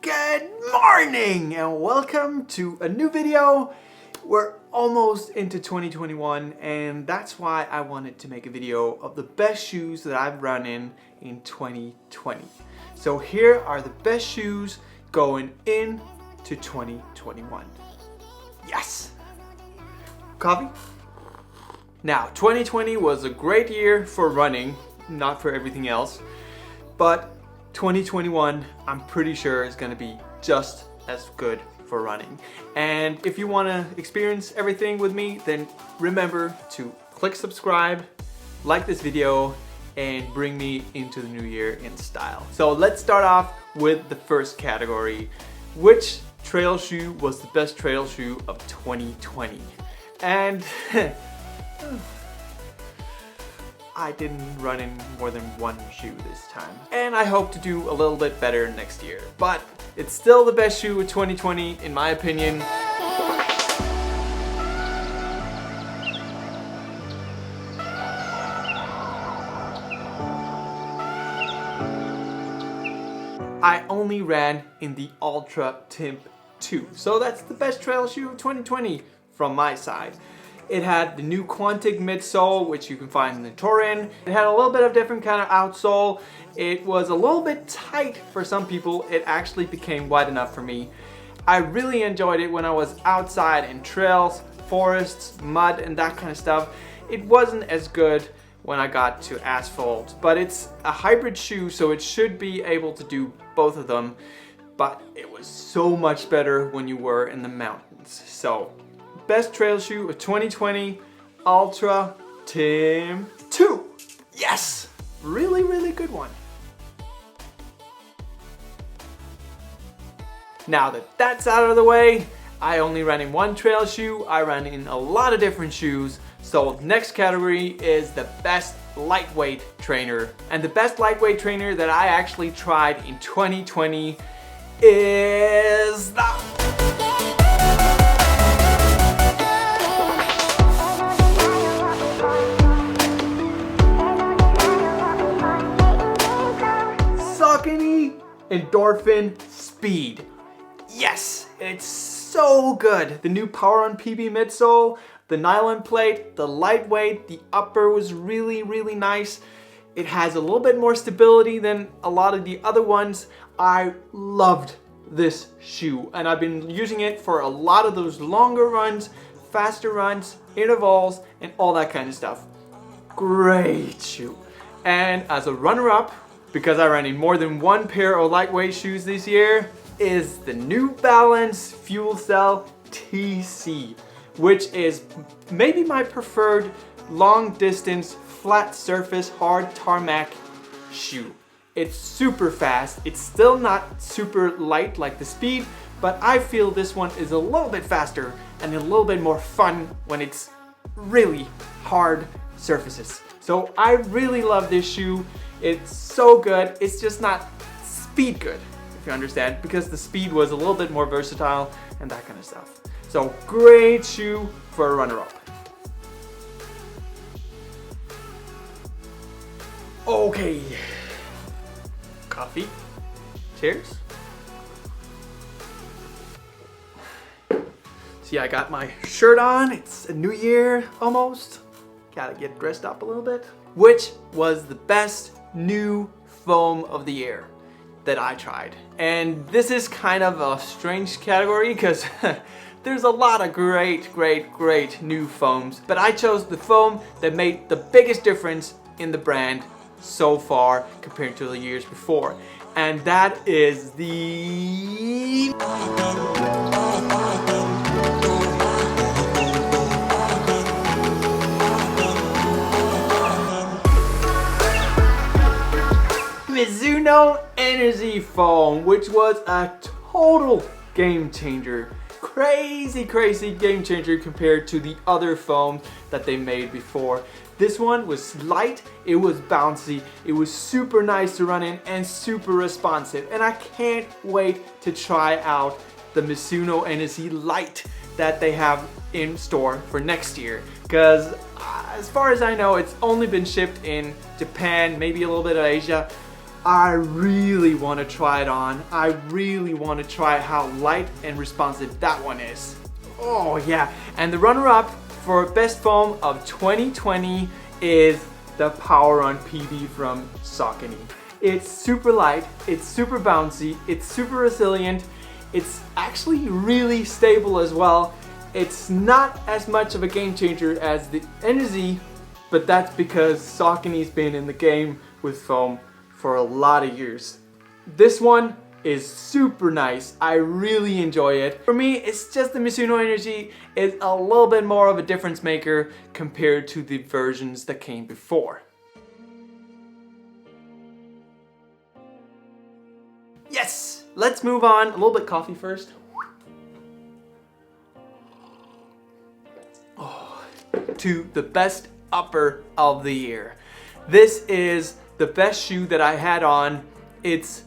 Good morning and welcome to a new video. We're almost into 2021 and that's why I wanted to make a video of the best shoes that I've run in 2020. So here are the best shoes going into 2021. Yes! Coffee? Now, 2020 was a great year for running, not for everything else, but 2021, I'm pretty sure is going to be just as good for running. And if you want to experience everything with me, then remember to click subscribe, like this video, and bring me into the new year in style. So let's start off with the first category. Which trail shoe was the best trail shoe of 2020? And I didn't run in more than one shoe this time. And I hope to do a little bit better next year. But it's still the best shoe of 2020 in my opinion. I only ran in the Altra Timp 2. So that's the best trail shoe of 2020 from my side. It had the new Quantic midsole, which you can find in the Torin. It had a little bit of different kind of outsole. It was a little bit tight for some people. It actually became wide enough for me. I really enjoyed it when I was outside in trails, forests, mud, and that kind of stuff. It wasn't as good when I got to asphalt, but it's a hybrid shoe, so it should be able to do both of them. But it was so much better when you were in the mountains. So, best trail shoe of 2020, Altra Timp 2. Yes! Really, really good one. Now that that's out of the way, I only ran in one trail shoe. I ran in a lot of different shoes. So next category is the best lightweight trainer. And the best lightweight trainer that I actually tried in 2020 is the Saucony Endorphin Speed. Yes, it's so good. The new Power on PB midsole, the nylon plate, the lightweight, the upper was really, really nice. It has a little bit more stability than a lot of the other ones. I loved this shoe and I've been using it for a lot of those longer runs, faster runs, intervals, and all that kind of stuff. Great shoe. And as a runner-up, because I ran in more than one pair of lightweight shoes this year, is the New Balance Fuel Cell TC, which is maybe my preferred long distance, flat surface, hard tarmac shoe. It's super fast. It's still not super light like the Speed, but I feel this one is a little bit faster and a little bit more fun when it's really hard surfaces. So I really love this shoe. It's so good. It's just not speed good, if you understand, because the Speed was a little bit more versatile and that kind of stuff. So great shoe for a runner-up. Okay. Coffee. Cheers. See, I got my shirt on. It's a new year almost. Gotta get dressed up a little bit. Which was the best new foam of the year that I tried? And this is kind of a strange category because there's a lot of great new foams, but I chose the foam that made the biggest difference in the brand so far compared to the years before, and that is the Mizuno Energy Foam, which was a total game changer. Crazy game changer compared to the other foams that they made before. This one was light, it was bouncy, it was super nice to run in and super responsive. And I can't wait to try out the Mizuno Energy Light that they have in store for next year. Because as far as I know, it's only been shipped in Japan, maybe a little bit of Asia. I really want to try it on. I really want to try how light and responsive that one is. Oh yeah, and the runner-up for best foam of 2020 is the Power on PB from Saucony. It's super light, it's super bouncy, it's super resilient, it's actually really stable as well. It's not as much of a game changer as the NZ, but that's because Saucony's been in the game with foam for a lot of years. This one is super nice. I really enjoy it. For me, it's just the Mizuno Energy is a little bit more of a difference maker compared to the versions that came before. Yes, let's move on. A little bit coffee first. Oh, to the best upper of the year. This is the best shoe that I had on. It's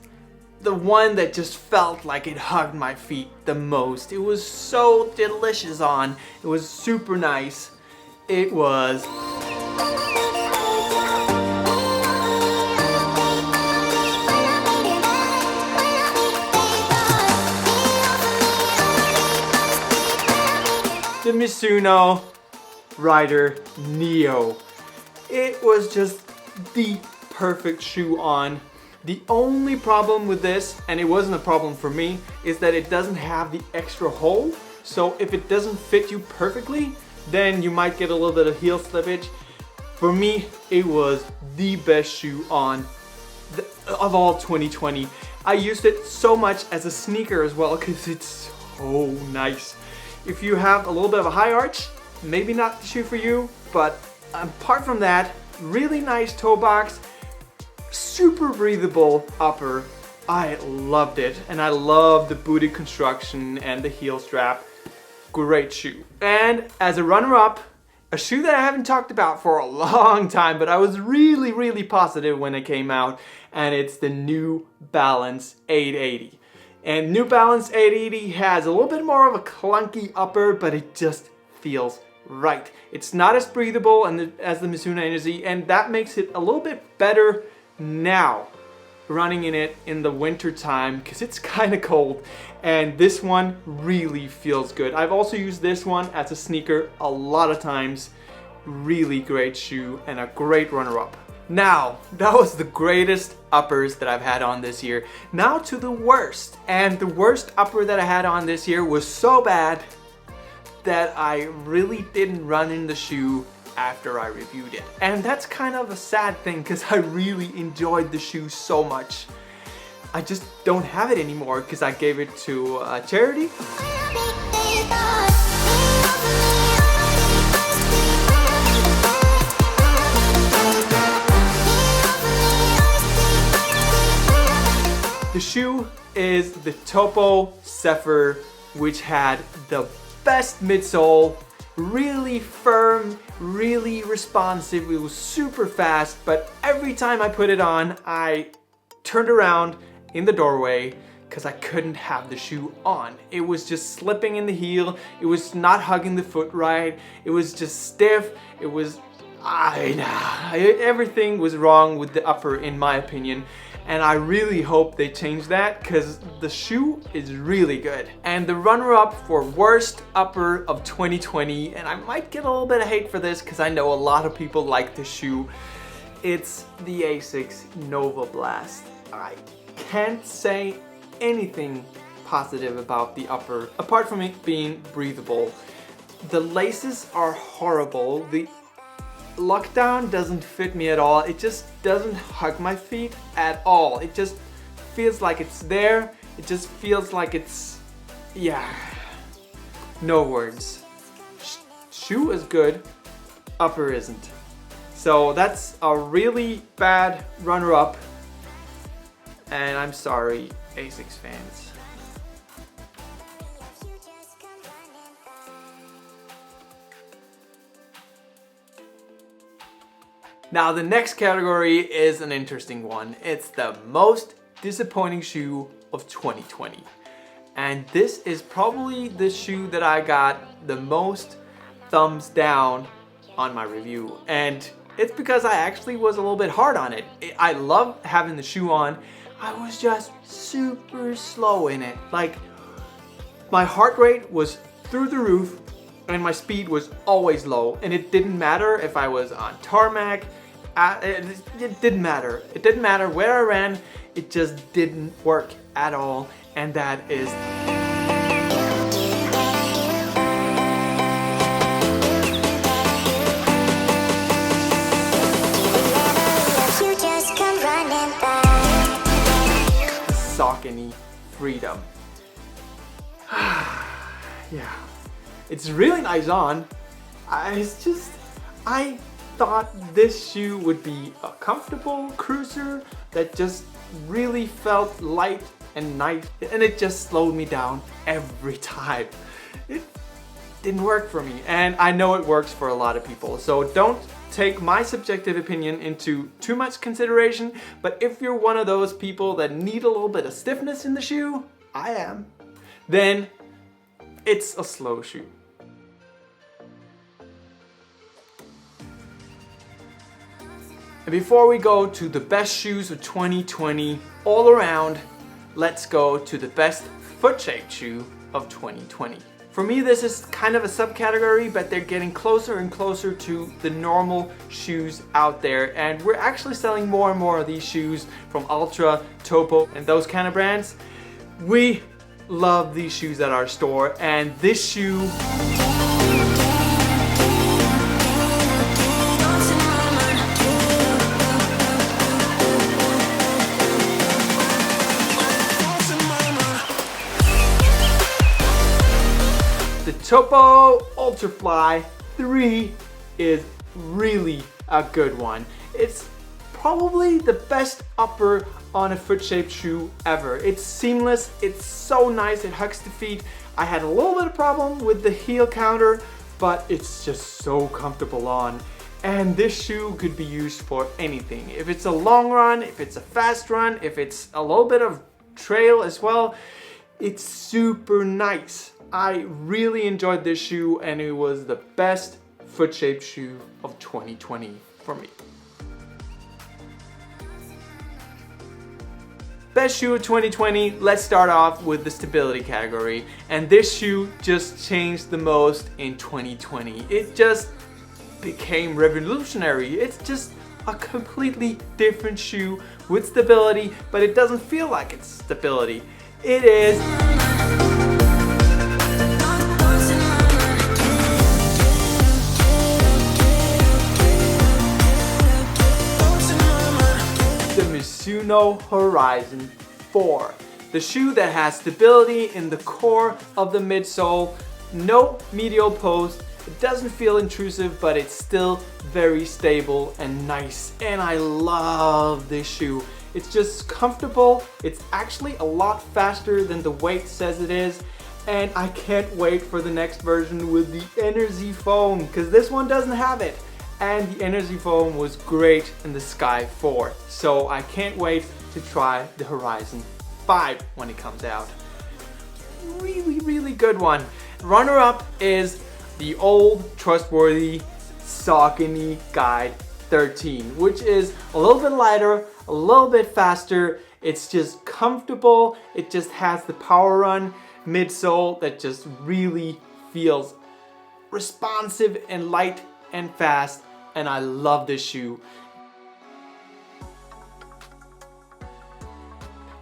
the one that just felt like it hugged my feet the most. It was so delicious on. It was super nice. It was the Mizuno Rider Neo. It was just the perfect shoe on. The only problem with this, and it wasn't a problem for me, is that it doesn't have the extra hole. So if it doesn't fit you perfectly, then you might get a little bit of heel slippage. For me, it was the best shoe on of all 2020. I used it so much as a sneaker as well because it's so nice. If you have a little bit of a high arch, maybe not the shoe for you, but apart from that, really nice toe box, super breathable upper. I loved it, and I love the booty construction and the heel strap. Great shoe. And as a runner-up, a shoe that I haven't talked about for a long time, but I was really positive when it came out, and it's the New Balance 880. And New Balance 880 has a little bit more of a clunky upper, but it just feels right. It's not as breathable as the Mizuno Energy, and that makes it a little bit better now running in it in the winter time because it's kind of cold, and this one really feels good. I've also used this one as a sneaker a lot of times. Really great shoe and a great runner-up. Now, that was the greatest uppers that I've had on this year. Now to the worst. And the worst upper that I had on this year was so bad that I really didn't run in the shoe after I reviewed it. And that's kind of a sad thing because I really enjoyed the shoe so much. I just don't have it anymore because I gave it to a charity. The shoe is the Topo Zephyr, which had the best midsole, really firm, really responsive. It was super fast, but every time I put it on, I turned around in the doorway because I couldn't have the shoe on. It was just slipping in the heel. It was not hugging the foot right. It was just stiff. It was, everything was wrong with the upper in my opinion. And I really hope they change that because the shoe is really good. And the runner-up for worst upper of 2020, and I might get a little bit of hate for this because I know a lot of people like the shoe, it's the Asics Novablast. I can't say anything positive about the upper, apart from it being breathable. The laces are horrible. The lockdown doesn't fit me at all. It just doesn't hug my feet at all. It just feels like it's there. It just feels like it's, yeah, no words. Shoe is good, upper isn't. So that's a really bad runner-up, and I'm sorry, Asics fans. Now the next category is an interesting one. It's the most disappointing shoe of 2020. And this is probably the shoe that I got the most thumbs down on my review. And It's because I actually was a little bit hard on it. I love having the shoe on. I was just super slow in it. Like, my heart rate was through the roof and my speed was always low, and it didn't matter if I was on tarmac. It didn't matter. It didn't matter where I ran. It just didn't work at all, and that is Saucony Freedom. Yeah, it's really nice on. I thought this shoe would be a comfortable cruiser that just really felt light and nice, and it just slowed me down every time. It didn't work for me, and I know it works for a lot of people, so don't take my subjective opinion into too much consideration. But if you're one of those people that need a little bit of stiffness in the shoe, I am, then it's a slow shoe. And before we go to the best shoes of 2020 all around, let's go to the best foot-shaped shoe of 2020. For me, this is kind of a subcategory, but they're getting closer and closer to the normal shoes out there. And we're actually selling more and more of these shoes from Altra, Topo, and those kind of brands. We love these shoes at our store, and this shoe the Topo Ultrafly 3 is really a good one. It's probably the best upper on a foot-shaped shoe ever. It's seamless, it's so nice, it hugs the feet. I had a little bit of problem with the heel counter, but it's just so comfortable on. And this shoe could be used for anything. If it's a long run, if it's a fast run, if it's a little bit of trail as well, it's super nice. I really enjoyed this shoe, and it was the best foot-shaped shoe of 2020 for me. Best shoe of 2020, let's start off with the stability category. And this shoe just changed the most in 2020. It just became revolutionary. It's just a completely different shoe with stability, but it doesn't feel like it's stability. It is the Mizuno Horizon 4. The shoe that has stability in the core of the midsole, no medial post. It doesn't feel intrusive, but it's still very stable and nice. And I love this shoe. It's just comfortable. It's actually a lot faster than the weight says it is. And I can't wait for the next version with the Energy Foam, because this one doesn't have it. And the Energy Foam was great in the Sky 4. So I can't wait to try the Horizon 5 when it comes out. Really, really good one. Runner-up is the old trustworthy Saucony Guide 13, which is a little bit lighter, a little bit faster. It's just comfortable. It just has the power run midsole that just really feels responsive and light and fast, and I love this shoe.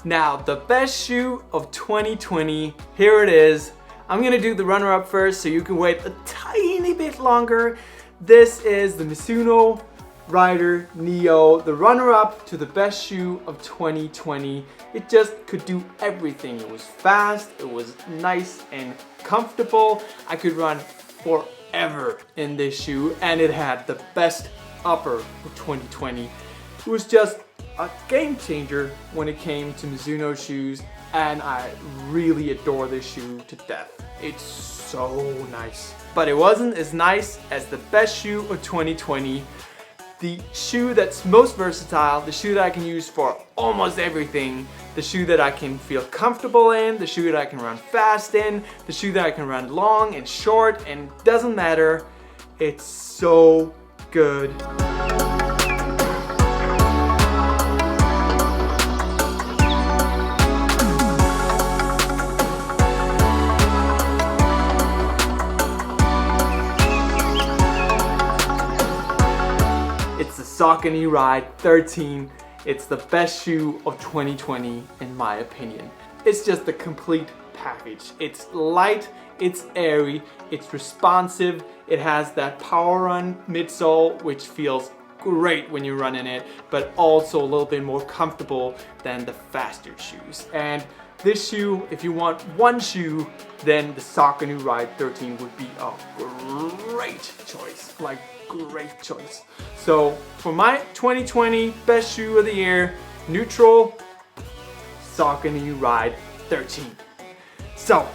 Now, the best shoe of 2020, here it is. I'm gonna do the runner-up first so you can wait a tiny bit longer. This is the Mizuno Rider Neo, the runner-up to the best shoe of 2020. It just could do everything. It was fast, it was nice and comfortable. I could run forever in this shoe, and it had the best upper of 2020. It was just a game changer when it came to Mizuno shoes, and I really adore this shoe to death. It's so nice. But it wasn't as nice as the best shoe of 2020. The shoe that's most versatile, the shoe that I can use for almost everything, the shoe that I can feel comfortable in, the shoe that I can run fast in, the shoe that I can run long and short, and doesn't matter. It's so good. It's the Saucony Ride 13. It's the best shoe of 2020 in my opinion. It's just the complete package. It's light, it's airy, it's responsive, it has that power run midsole which feels great when you run in it, but also a little bit more comfortable than the faster shoes. And this shoe, if you want one shoe, then the Saucony Ride 13 would be a great choice. Like, great choice. So for my 2020 best shoe of the year, neutral, Saucony Ride 13. So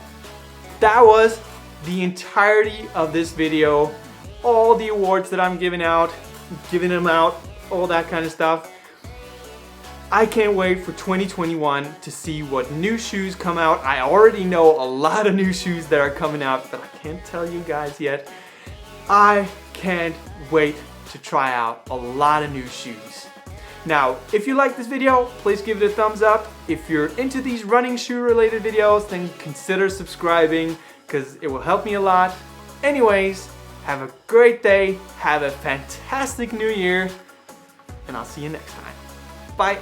that was the entirety of this video. All the awards that I'm giving them out, all that kind of stuff. I can't wait for 2021 to see what new shoes come out. I already know a lot of new shoes that are coming out, but I can't tell you guys yet. I can't wait to try out a lot of new shoes. Now, if you like this video, please give it a thumbs up. If you're into these running shoe related videos, then consider subscribing because it will help me a lot. Anyways, have a great day, have a fantastic new year, and I'll see you next time. Bye.